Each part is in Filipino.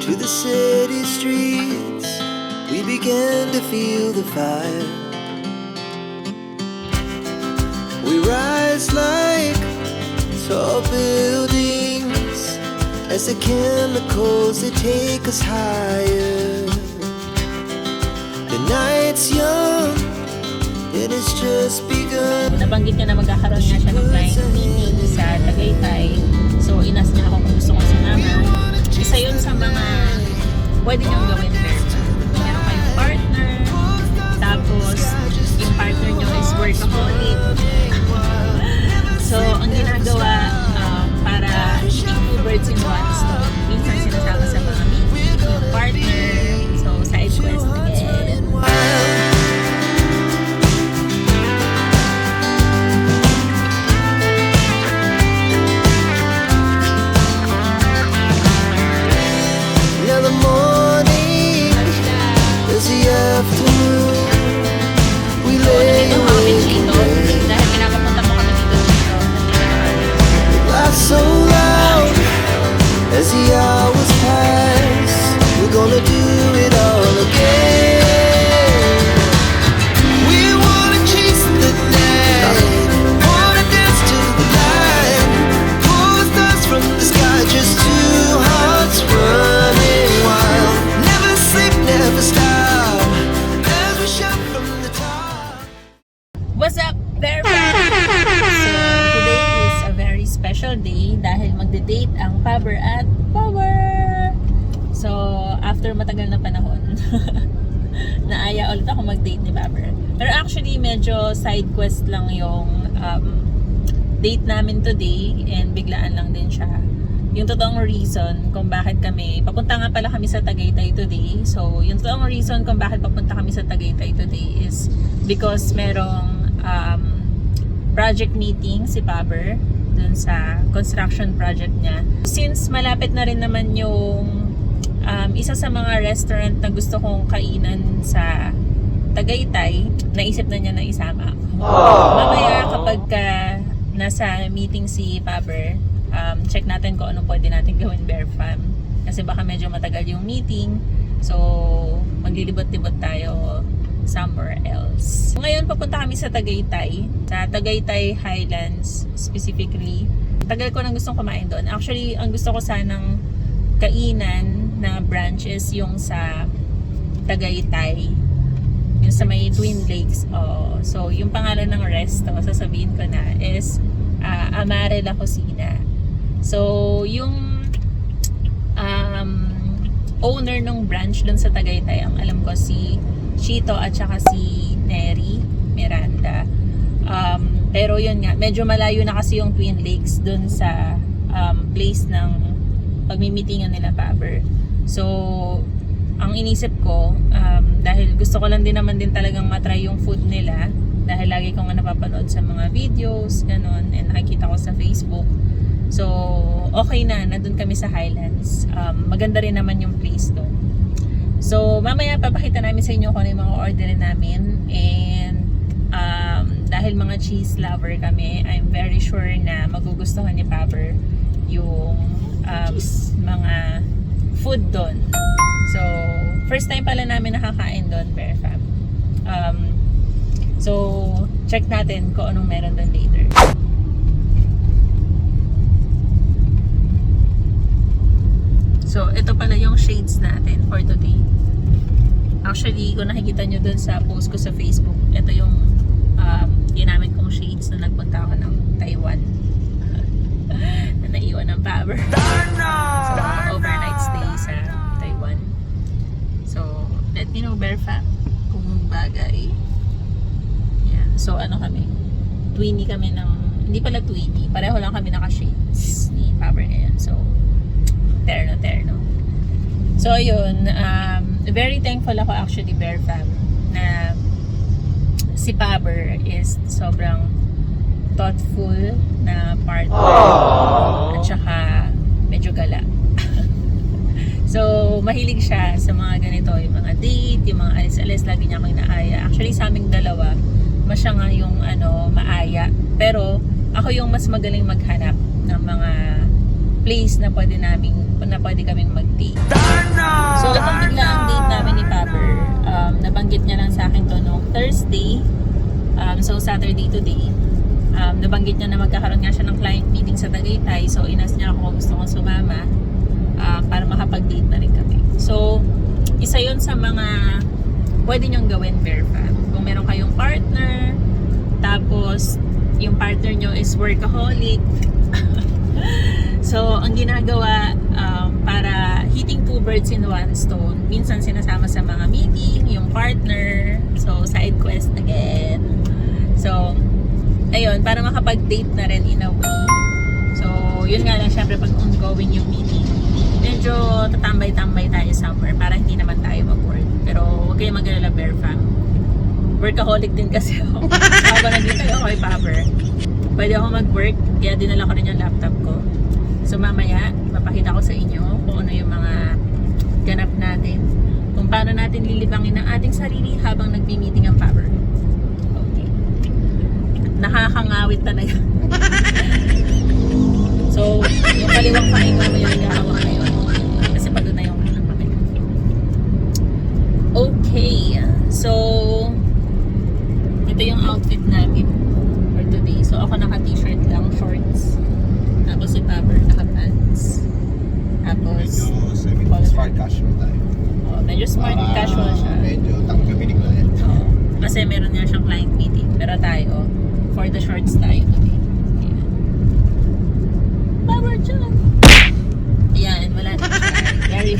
to the city streets, we began to feel the fire. We rise like tall buildings as the chemicals they take us higher. The night's young, it has just begun. Nabanggit niya na magkakaroon nga siya ng client meeting sa Tagaytay. So, inas niya ako kung gusto ko sumama. Isa yun sa mga pwede niyong gawin there. Meron kayong partner, tapos yung partner niyo is workaholic. So, ang ginagawa para hitting two birds in one stone, minsan sinasama sa mga meeting, yung partner, so side quest again. Now the morning is the afternoon. We lay awake in bed. Dahil pinapapunta mo kami dito. Laugh so loud as the hours pass. We're gonna do it all again. We wanna chase the night, wanna dance to the light, pull the stars from the sky, just two hearts running wild. Never sleep, never stop, as we shout from the top. What's up, there? So, today is a very special day dahil magde-date ang Faber at Power. So, after matagal na panahon, naaya ulit ako mag-date ni Faber. Pero actually, medyo side quest lang yung date namin today and biglaan lang din siya. Yung totoong reason kung bakit papunta nga pala kami sa Tagaytay today. So, yung totoong reason kung bakit papunta kami sa Tagaytay today is because merong project meeting si Faber dun sa construction project niya. Since malapit na rin naman yung isa sa mga restaurant na gusto kong kainan sa Tagaytay, naisip na niya na isama ako. Mamaya kapag nasa meeting si Faber, check natin kung anong pwede natin gawin Bear Fam. Kasi baka medyo matagal yung meeting. So, maglilibot-libot tayo somewhere else. Ngayon, papunta kami sa Tagaytay. Sa Tagaytay Highlands, specifically. Tagal ko nang gustong kumain doon. Actually, ang gusto ko sanang kainan na branch is yung sa Tagaytay. Yung sa may Twin Lakes. Oh. So, yung pangalan ng resto, sasabihin ko na, is Amare La Cocina. So, yung owner ng branch dun sa Tagaytay, ang alam ko si Chito at saka si Neri Miranda. Pero yun nga, medyo malayo na kasi yung Twin Lakes dun sa place ng pagmimitingan nila Faber. So, ang inisip ko, dahil gusto ko lang din naman din talagang matry yung food nila, dahil lagi ko nga napapanood sa mga videos, ganun, and nakikita ko sa Facebook. So, okay na, nandun kami sa Highlands. Maganda rin naman yung place doon. So, mamaya papakita namin sa inyo kung ano yung mga orderin namin. And, dahil mga cheese lover kami, I'm very sure na magugustuhan ni Faber yung mga food doon. So, first time pala namin nakakain doon, Bear Fam. So, check natin kung anong meron doon later. So, ito pala yung shades natin for today. Actually, kung nakikita nyo dun sa post ko sa Facebook, ito yung ginamit kong shades na nagpunta ako ng Taiwan. Na naiwan ng Faber. So, overnight stay sa Taiwan. So, let me know, Bear Fam, kung bagay. Yeah. So, ano kami? Twinny kami ng... Hindi pala twinny. Pareho lang kami naka-shades ni Faber ngayon. So, terno. So, yun. Very thankful ako actually, Bear Fam, na si Faber is sobrang thoughtful na partner. At saka, medyo gala. So, mahilig siya sa mga ganito, yung mga date, yung mga alis-alis, lagi niya akong inaaya. Actually, sa aming dalawa, mas siya nga yung maaya. Pero, ako yung mas magaling maghanap ng mga place na pwede kaming mag-date. So, itong bigla ang date namin ni Paber. Nabanggit niya lang sa akin to noong Thursday. So, Saturday today. Nabanggit niya na magkakaroon nga siya ng client meeting sa Tagaytay. So, inas niya ako kung gusto kong sumama para makapag-date na rin kami. So, isa yon sa mga pwede niyong gawin, Bear Fam. Kung meron kayong partner, tapos yung partner nyo is workaholic. So, ang ginagawa para hitting two birds in one stone, minsan sinasama sa mga meeting, yung partner. So, side quest again. So, ayun, para makapag-date na rin in a way. So, yun nga lang, syempre pag ongoing yung meeting, medyo tatambay-tambay tayo somewhere para hindi naman tayo mag-work. Pero huwag kayong mag-alala, Bear Fam. Workaholic din kasi ako. Habang nandito ako kay Paber, pwede ako mag-work, kaya dinala ko rin yung laptop ko. So mamaya, ipapakita ko sa inyo kung ano yung mga ganap natin. Kung paano natin lilibangin ang ating sarili habang nagbi-meeting ang Paber. Okay. Nakakangawit talaga. So, yung kaliwang pain ko naman yung nag-aawa ngayon. Kasi pagod na yung unang pain. Okay. So, ito yung outfit namin for today. So, ako naka-t-shirt lang, shorts. Tapos si Paber naka-pants. Tapos, Medyo smart casual tayo. medyo smart casual siya. Medyo tanggabinig na yan. Kasi meron nga siyang client meeting. Pero tayo, for the shorts tayo today. Paber dyan. Ayan, wala na siya. Very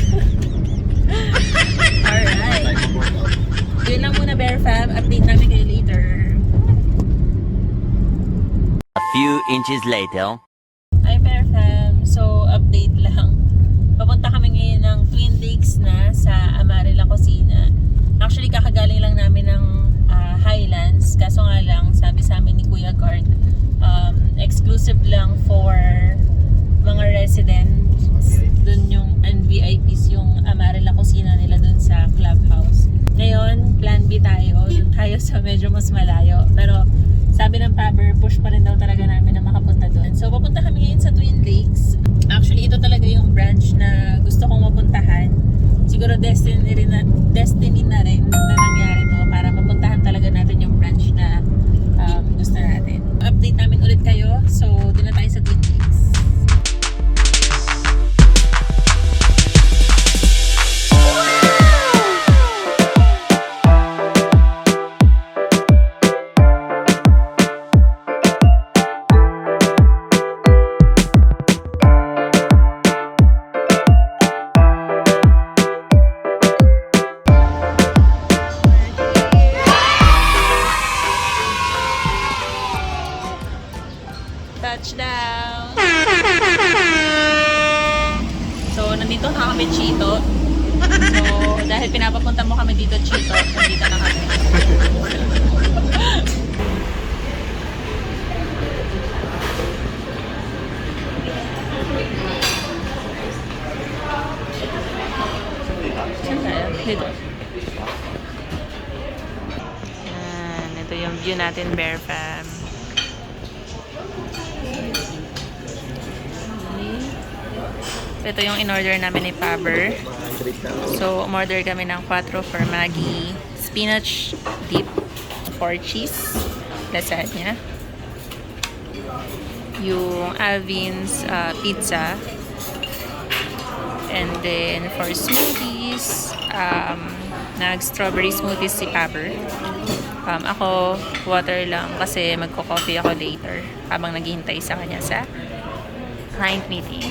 alright. Yun lang muna, Bear Fam. Update namin kayo later. A few inches later. Hi, Bear Fam. So, update lang. Papunta kami ngayon ng Twin Lakes na sa Amarilla Cocina. Actually, kakagaling lang namin ng Highlands. Kaso nga lang, sabi sa amin ni Kuya Guard, exclusive lang for mga residents dun yung and VIPs yung Amarilla Cocina nila dun sa clubhouse. Ngayon, plan B tayo. Dun tayo sa medyo mas malayo. Pero sabi ng Paber, push pa rin daw talaga namin na makapunta dun. So, papunta kami ngayon sa Twin Lakes. Actually, ito talaga yung branch na gusto kong mapuntahan. Siguro destiny na rin na nangyari to para mapuntahan talaga natin yung branch na gusto natin. Update namin ulit kayo. So, dun na tayo sa Twin Lakes. Touchdown! So, nandito na kami, Chito. So, dahil pinapapunta mo kami dito, Chito, nandito na kami. Saan tayo? Dito. Ito yung view natin, Bear Fam. Ito yung in-order namin ni Paber. So, umorder kami ng 4 for Maggi spinach dip, 4 cheese lasagna, yung Alvin's pizza, and then for smoothies, nag-strawberry smoothies si Paber. Ako, water lang kasi magko-coffee ako later habang naghihintay sa kanya sa client meeting.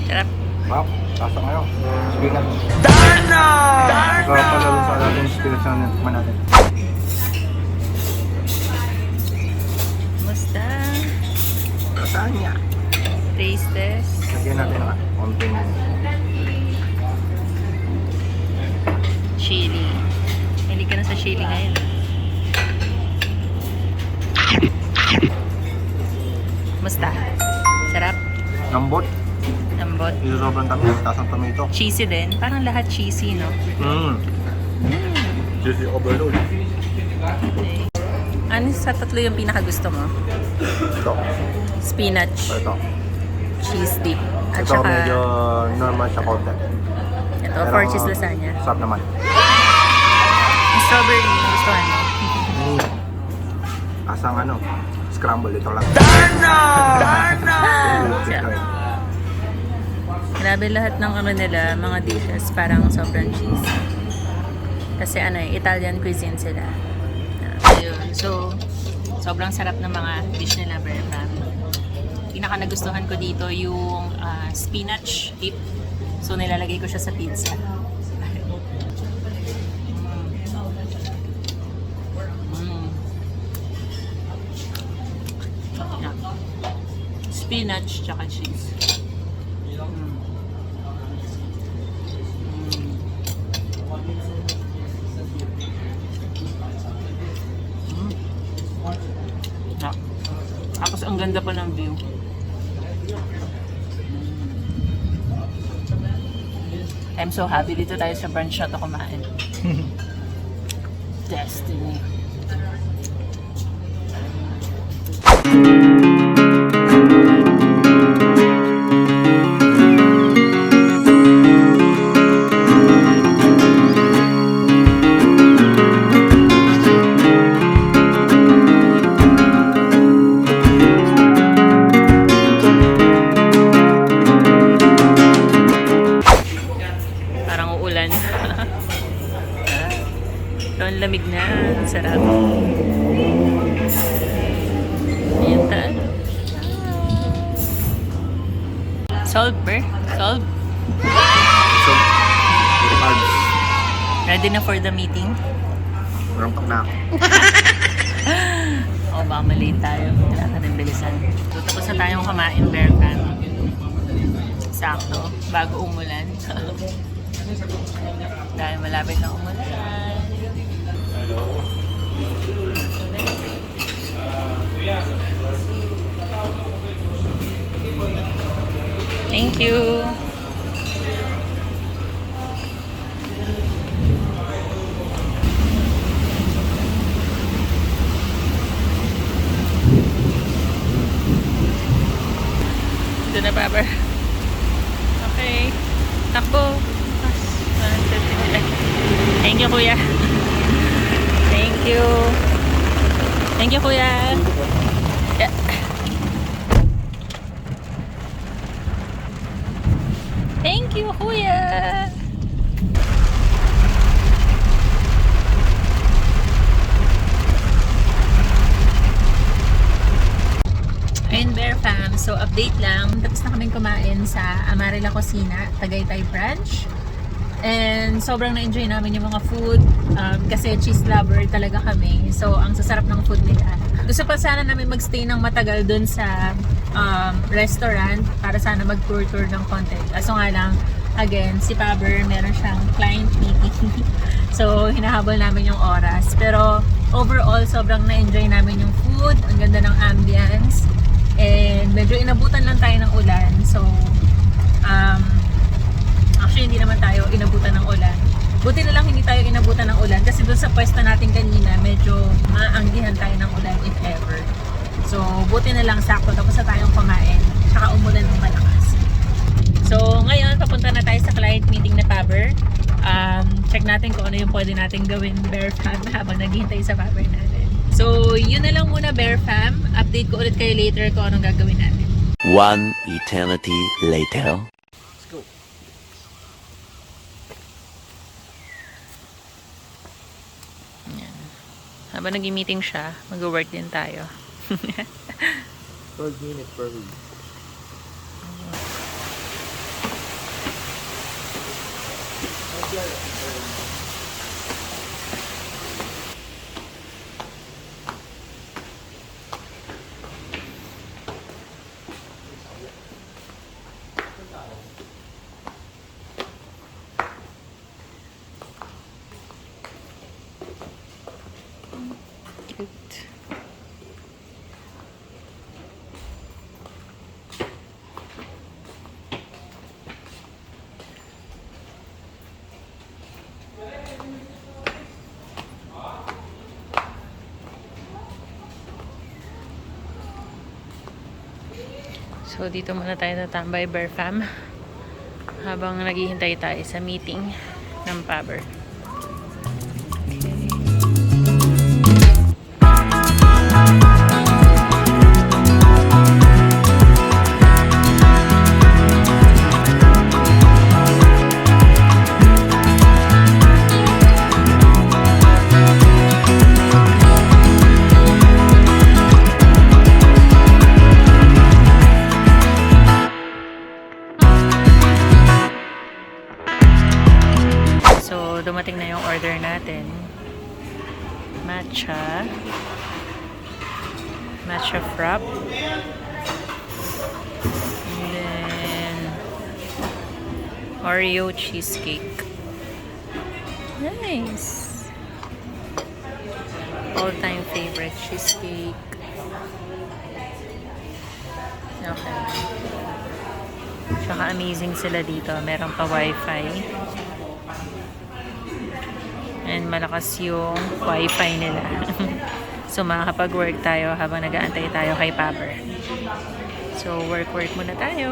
Sarap. Wow, lasa ngayon. Spinach. Darna! Sarap pala dun sa ating spinach na natikman natin. Musta? Saan niya? Taste test. Lagyan natin ang konting Chili. Hindi ka na sa chili ngayon. Musta? Sarap? lambot. Lambot? Ito sobrang tamis. Tapos ang tomato. Cheesy din. Parang lahat cheesy, no? Juicy overload. Okay. Ano sa tatlo yung pinakagusto mo? Ito. Spinach, Ito. cheese dip, at Ito saka medyo normal siya konti. ito, four cheese lasagna. Sarap naman. Yung strawberry, gusto mo? Asang ano, scramble ito lang. Grabe lahat ng ano nila, mga dishes, parang sobrang cheesy. Kasi ano Italian cuisine sila. Ayun, so sobrang sarap ng mga dish nila, very family. Pinaka nagustuhan ko dito yung spinach dip. So nilalagay ko siya sa pizza. Spinach tsaka cheese. Tapos ang ganda pa ng view. I'm so happy dito tayo sa brunch na to kumain. Destiny. Parang uulan. Ito ang lamig na. Ang sarap. Ayan tayo. Solve, per? Solve? So, carbs. Ready na for the meeting? Rampak na ako. O baka malate tayo. Kailangan natin bilisan. So, tapos na tayong kumain, bear fan. Sakto. Bago umulan. Dahil malapit na umulan. Thank you. Ito na, Papa. Okay. Takbo. Thank you, Kuya. Thank you. Thank you, Kuya. Yeah. Thank you, Kuya. Ayun, Bear Fam. So, update lang. Tapos na kaming kumain sa Amarela Cocina, Tagaytay Branch. And sobrang na-enjoy namin yung mga food kasi cheese lover talaga kami. So, ang sasarap ng food nila. Gusto pa sana namin magstay ng matagal dun sa restaurant para sana mag-tour-tour ng konti. Kaso nga lang, again, si Paber, meron siyang client meeting. So, hinahabol namin yung oras. Pero, overall, sobrang na-enjoy namin yung food. Ang ganda ng ambience. And medyo inabutan lang tayo ng ulan. So, actually, hindi naman tayo inabutan ng ulan. Buti na lang hindi tayo inabutan ng ulan kasi doon sa pwesto natin kanina, medyo maanggihan tayo ng ulan if ever. So, buti na lang sakto. Tapos na tayong kumain. Tsaka umulan ng malakas. So, ngayon, papunta na tayo sa client meeting na Faber. Check natin kung ano yung pwede natin gawin, Bear Fam, habang naghihintay sa Faber natin. So, yun na lang muna, Bear Fam. Update ko ulit kayo later kung anong gagawin natin. One eternity later. Habang nag-meeting siya, mag-work din tayo. 12 minutes per week. Cute. So, dito muna tayo natambay, Bear Fam, habang naghihintay tayo sa meeting ng Paber. So, dumating na yung order natin. Matcha frap. And then Oreo cheesecake. Nice. All-time favorite cheesecake. Okay. Tsaka amazing sila dito. Meron pa wifi. And malakas yung wifi nila. So makakapag-work tayo habang nag-aantay tayo kay Paber. So work muna tayo.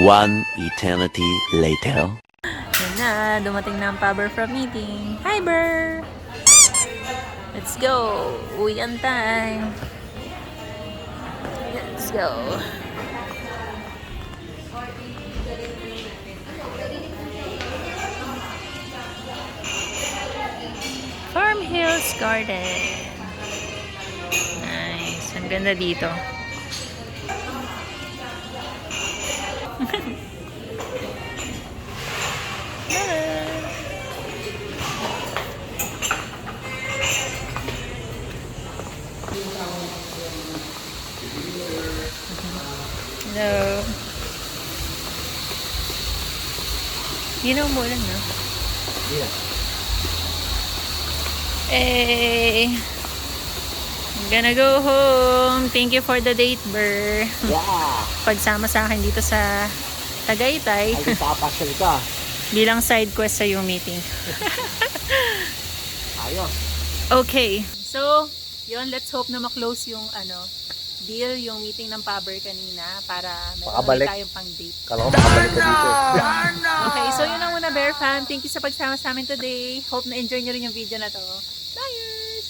One eternity later. Yan na, dumating na ang Paber from meeting. Hi, Ber! Let's go! Uwian time! Let's go! Farm Hills Garden. Nice. Ang ganda dito. Hello. Ginaw mo lang, no? Yeah. Eh, I'm gonna go home. Thank you for the date, Ber. Yeah. Pagsama sa akin dito sa Tagaytay. Ay, papasyal ka. Bilang side quest sa yung meeting. Ayos. Okay. So, yun, let's hope na ma-close yung deal, yung meeting ng Paber kanina para meron Makabalik. ulit tayong pang-date. Kala ko makabalik ka dito. Okay, so yun lang muna, Bear Fam. Thank you sa pagsama sa amin today. Hope na-enjoy nyo rin yung video na to. Bye!